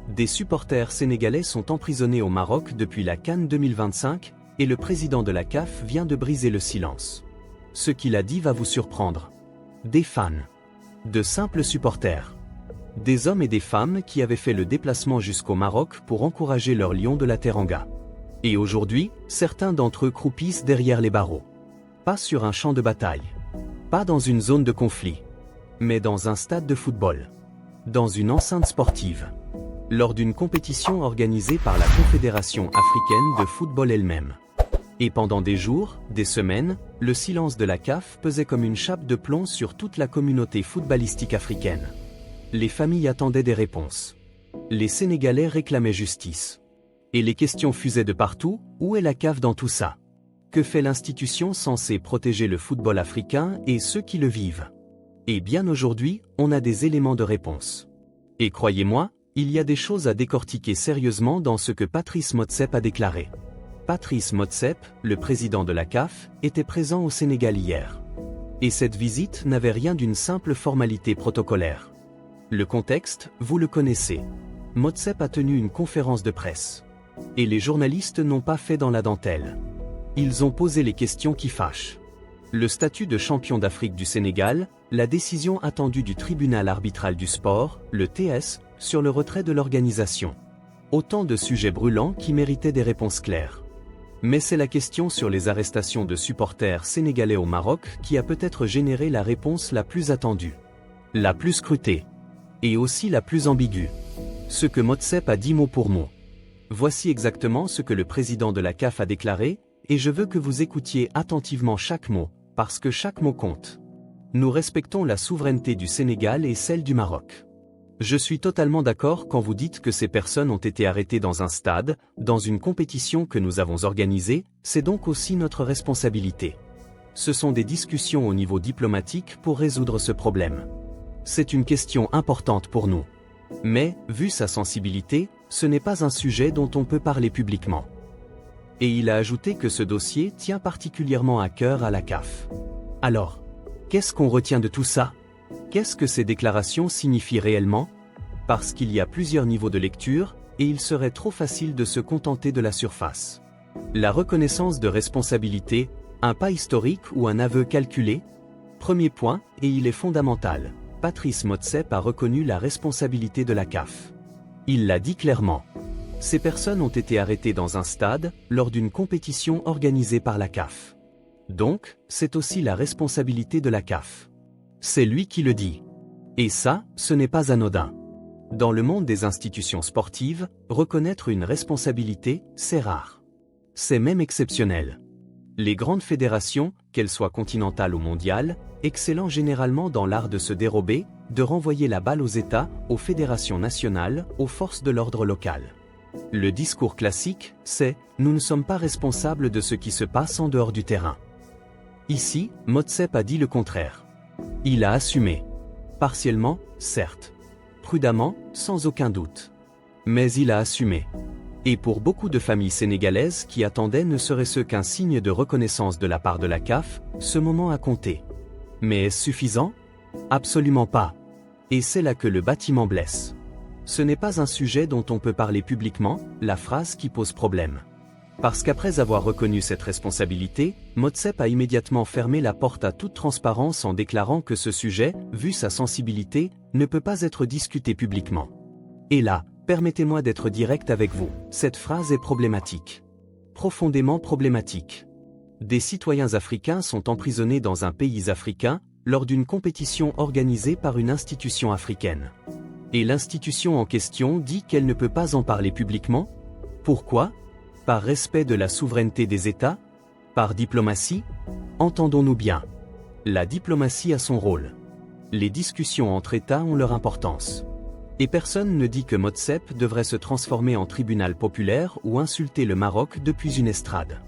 Des supporters sénégalais sont emprisonnés au Maroc depuis la CAN 2025 et le président de la CAF vient de briser le silence. Ce qu'il a dit va vous surprendre. Des fans. De simples supporters. Des hommes et des femmes qui avaient fait le déplacement jusqu'au Maroc pour encourager leur lion de la Teranga. Et aujourd'hui, certains d'entre eux croupissent derrière les barreaux. Pas sur un champ de bataille. Pas dans une zone de conflit. Mais dans un stade de football. Dans une enceinte sportive. Lors d'une compétition organisée par la Confédération africaine de football elle-même. Et pendant des jours, des semaines, le silence de la CAF pesait comme une chape de plomb sur toute la communauté footballistique africaine. Les familles attendaient des réponses. Les Sénégalais réclamaient justice. Et les questions fusaient de partout, où est la CAF dans tout ça? Que fait l'institution censée protéger le football africain et ceux qui le vivent? Et bien aujourd'hui, on a des éléments de réponse. Et croyez-moi, il y a des choses à décortiquer sérieusement dans ce que Patrice Motsepe a déclaré. Patrice Motsepe, le président de la CAF, était présent au Sénégal hier. Et cette visite n'avait rien d'une simple formalité protocolaire. Le contexte, vous le connaissez. Motsepe a tenu une conférence de presse. Et les journalistes n'ont pas fait dans la dentelle. Ils ont posé les questions qui fâchent. Le statut de champion d'Afrique du Sénégal, la décision attendue du tribunal arbitral du sport, le TS, sur le retrait de l'organisation. Autant de sujets brûlants qui méritaient des réponses claires. Mais c'est la question sur les arrestations de supporters sénégalais au Maroc qui a peut-être généré la réponse la plus attendue. La plus scrutée. Et aussi la plus ambiguë. Ce que Motsepe a dit mot pour mot. Voici exactement ce que le président de la CAF a déclaré, et je veux que vous écoutiez attentivement chaque mot, parce que chaque mot compte. Nous respectons la souveraineté du Sénégal et celle du Maroc. Je suis totalement d'accord quand vous dites que ces personnes ont été arrêtées dans un stade, dans une compétition que nous avons organisée, c'est donc aussi notre responsabilité. Ce sont des discussions au niveau diplomatique pour résoudre ce problème. C'est une question importante pour nous. Mais, vu sa sensibilité, ce n'est pas un sujet dont on peut parler publiquement. Et il a ajouté que ce dossier tient particulièrement à cœur à la CAF. Alors, qu'est-ce qu'on retient de tout ça? Qu'est-ce que ces déclarations signifient réellement? Parce qu'il y a plusieurs niveaux de lecture, et il serait trop facile de se contenter de la surface. La reconnaissance de responsabilité, un pas historique ou un aveu calculé? Premier point, et il est fondamental. Patrice Motsepe a reconnu la responsabilité de la CAF. Il l'a dit clairement. Ces personnes ont été arrêtées dans un stade, lors d'une compétition organisée par la CAF. Donc, c'est aussi la responsabilité de la CAF. C'est lui qui le dit. Et ça, ce n'est pas anodin. Dans le monde des institutions sportives, reconnaître une responsabilité, c'est rare. C'est même exceptionnel. Les grandes fédérations, qu'elles soient continentales ou mondiales, excellant généralement dans l'art de se dérober, de renvoyer la balle aux États, aux fédérations nationales, aux forces de l'ordre local. Le discours classique, c'est « nous ne sommes pas responsables de ce qui se passe en dehors du terrain ». Ici, Motsepe a dit le contraire. Il a assumé. Partiellement, certes. Prudemment, sans aucun doute. Mais il a assumé. Et pour beaucoup de familles sénégalaises qui attendaient ne serait-ce qu'un signe de reconnaissance de la part de la CAF, ce moment a compté. Mais est-ce suffisant? Absolument pas. Et c'est là que le bâtiment blesse. Ce n'est pas un sujet dont on peut parler publiquement, la phrase qui pose problème. Parce qu'après avoir reconnu cette responsabilité, Motsepe a immédiatement fermé la porte à toute transparence en déclarant que ce sujet, vu sa sensibilité, ne peut pas être discuté publiquement. Et là, permettez-moi d'être direct avec vous, cette phrase est problématique. Profondément problématique. Des citoyens africains sont emprisonnés dans un pays africain, lors d'une compétition organisée par une institution africaine. Et l'institution en question dit qu'elle ne peut pas en parler publiquement? Pourquoi? Par respect de la souveraineté des États? Par diplomatie? Entendons-nous bien. La diplomatie a son rôle. Les discussions entre États ont leur importance. Et personne ne dit que Motsepe devrait se transformer en tribunal populaire ou insulter le Maroc depuis une estrade.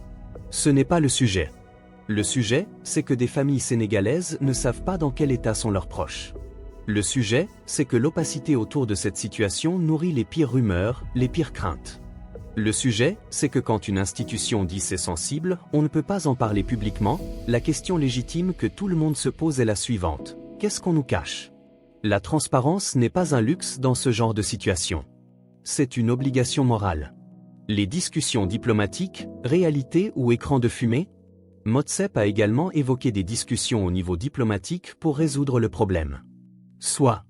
Ce n'est pas le sujet. Le sujet, c'est que des familles sénégalaises ne savent pas dans quel état sont leurs proches. Le sujet, c'est que l'opacité autour de cette situation nourrit les pires rumeurs, les pires craintes. Le sujet, c'est que quand une institution dit c'est sensible, on ne peut pas en parler publiquement. La question légitime que tout le monde se pose est la suivante. Qu'est-ce qu'on nous cache? La transparence n'est pas un luxe dans ce genre de situation. c'est une obligation morale. Les discussions diplomatiques, réalité ou écran de fumée? Motsep a également évoqué des discussions au niveau diplomatique pour résoudre le problème. Soit.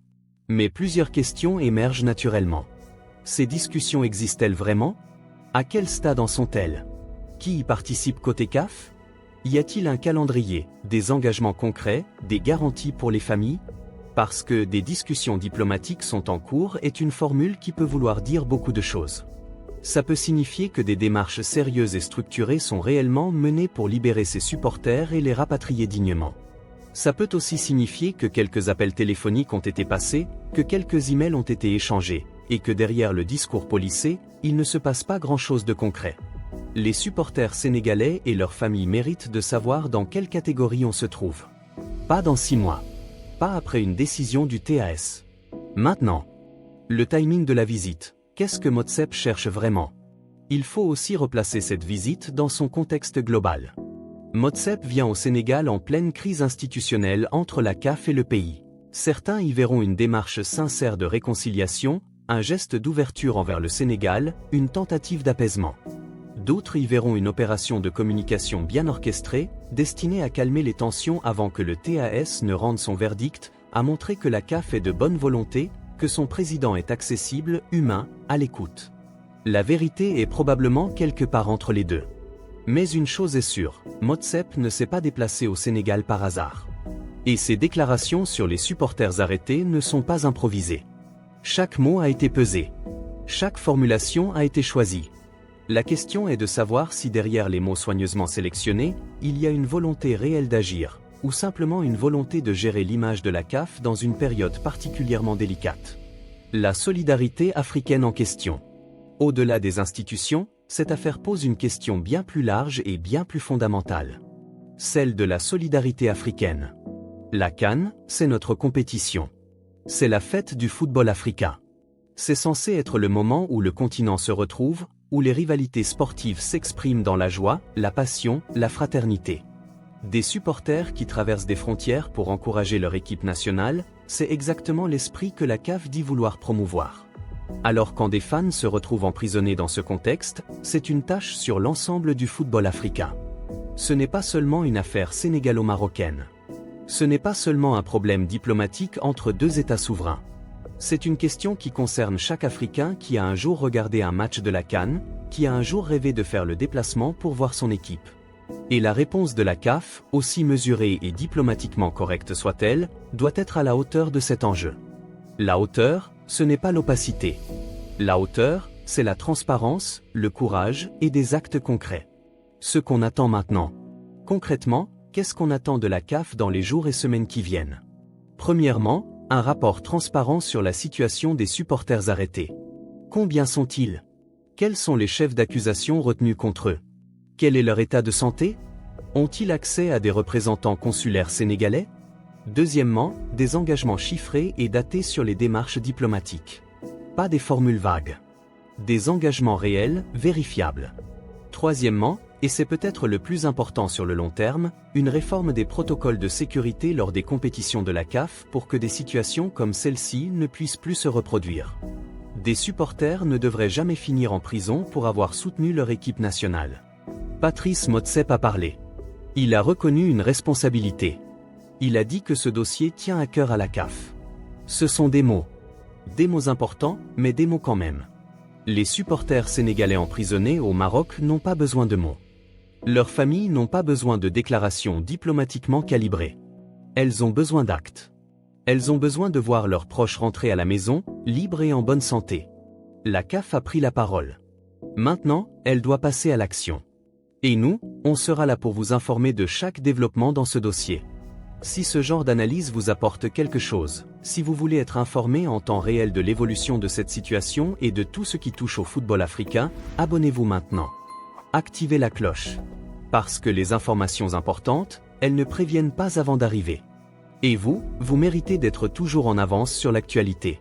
Mais plusieurs questions émergent naturellement. Ces discussions existent-elles vraiment? À quel stade en sont-elles? Qui y participe côté CAF? Y a-t-il un calendrier, des engagements concrets, des garanties pour les familles? Parce que des discussions diplomatiques sont en cours est une formule qui peut vouloir dire beaucoup de choses. Ça peut signifier que des démarches sérieuses et structurées sont réellement menées pour libérer ses supporters et les rapatrier dignement. Ça peut aussi signifier que quelques appels téléphoniques ont été passés, que quelques emails ont été échangés, et que derrière le discours policé, il ne se passe pas grand-chose de concret. Les supporters sénégalais et leurs familles méritent de savoir dans quelle catégorie on se trouve. Pas dans 6 mois. Pas après une décision du TAS. Maintenant. Le timing de la visite. Qu'est-ce que Motsep cherche vraiment? Il faut aussi replacer cette visite dans son contexte global. Motsep vient au Sénégal en pleine crise institutionnelle entre la CAF et le pays. Certains y verront une démarche sincère de réconciliation, un geste d'ouverture envers le Sénégal, une tentative d'apaisement. D'autres y verront une opération de communication bien orchestrée, destinée à calmer les tensions avant que le TAS ne rende son verdict, à montrer que la CAF est de bonne volonté, que son président est accessible, humain, à l'écoute. La vérité est probablement quelque part entre les deux. Mais une chose est sûre, Motsep ne s'est pas déplacé au Sénégal par hasard. Et ses déclarations sur les supporters arrêtés ne sont pas improvisées. Chaque mot a été pesé. Chaque formulation a été choisie. La question est de savoir si derrière les mots soigneusement sélectionnés, il y a une volonté réelle d'agir, ou simplement une volonté de gérer l'image de la CAF dans une période particulièrement délicate. La solidarité africaine en question. Au-delà des institutions, cette affaire pose une question bien plus large et bien plus fondamentale. Celle de la solidarité africaine. La CAN, c'est notre compétition. C'est la fête du football africain. C'est censé être le moment où le continent se retrouve, où les rivalités sportives s'expriment dans la joie, la passion, la fraternité. Des supporters qui traversent des frontières pour encourager leur équipe nationale, c'est exactement l'esprit que la CAF dit vouloir promouvoir. Alors quand des fans se retrouvent emprisonnés dans ce contexte, c'est une tâche sur l'ensemble du football africain. Ce n'est pas seulement une affaire sénégalo-marocaine. Ce n'est pas seulement un problème diplomatique entre deux États souverains. C'est une question qui concerne chaque Africain qui a un jour regardé un match de la CAN, qui a un jour rêvé de faire le déplacement pour voir son équipe. Et la réponse de la CAF, aussi mesurée et diplomatiquement correcte soit-elle, doit être à la hauteur de cet enjeu. La hauteur, ce n'est pas l'opacité. La hauteur, c'est la transparence, le courage et des actes concrets. Ce qu'on attend maintenant. Concrètement, qu'est-ce qu'on attend de la CAF dans les jours et semaines qui viennent? Premièrement, un rapport transparent sur la situation des supporters arrêtés. Combien sont-ils? Quels sont les chefs d'accusation retenus contre eux? Quel est leur état de santé? Ont-ils accès à des représentants consulaires sénégalais? Deuxièmement, des engagements chiffrés et datés sur les démarches diplomatiques. Pas des formules vagues. Des engagements réels, vérifiables. Troisièmement, et c'est peut-être le plus important sur le long terme, une réforme des protocoles de sécurité lors des compétitions de la CAF pour que des situations comme celle-ci ne puissent plus se reproduire. Des supporters ne devraient jamais finir en prison pour avoir soutenu leur équipe nationale. Patrice Motsep a parlé. Il a reconnu une responsabilité. Il a dit que ce dossier tient à cœur à la CAF. Ce sont des mots. Des mots importants, mais des mots quand même. Les supporters sénégalais emprisonnés au Maroc n'ont pas besoin de mots. Leurs familles n'ont pas besoin de déclarations diplomatiquement calibrées. Elles ont besoin d'actes. Elles ont besoin de voir leurs proches rentrer à la maison, libres et en bonne santé. La CAF a pris la parole. Maintenant, elle doit passer à l'action. Et nous, on sera là pour vous informer de chaque développement dans ce dossier. Si ce genre d'analyse vous apporte quelque chose, si vous voulez être informé en temps réel de l'évolution de cette situation et de tout ce qui touche au football africain, abonnez-vous maintenant. Activez la cloche. Parce que les informations importantes, elles ne préviennent pas avant d'arriver. Et vous, vous méritez d'être toujours en avance sur l'actualité.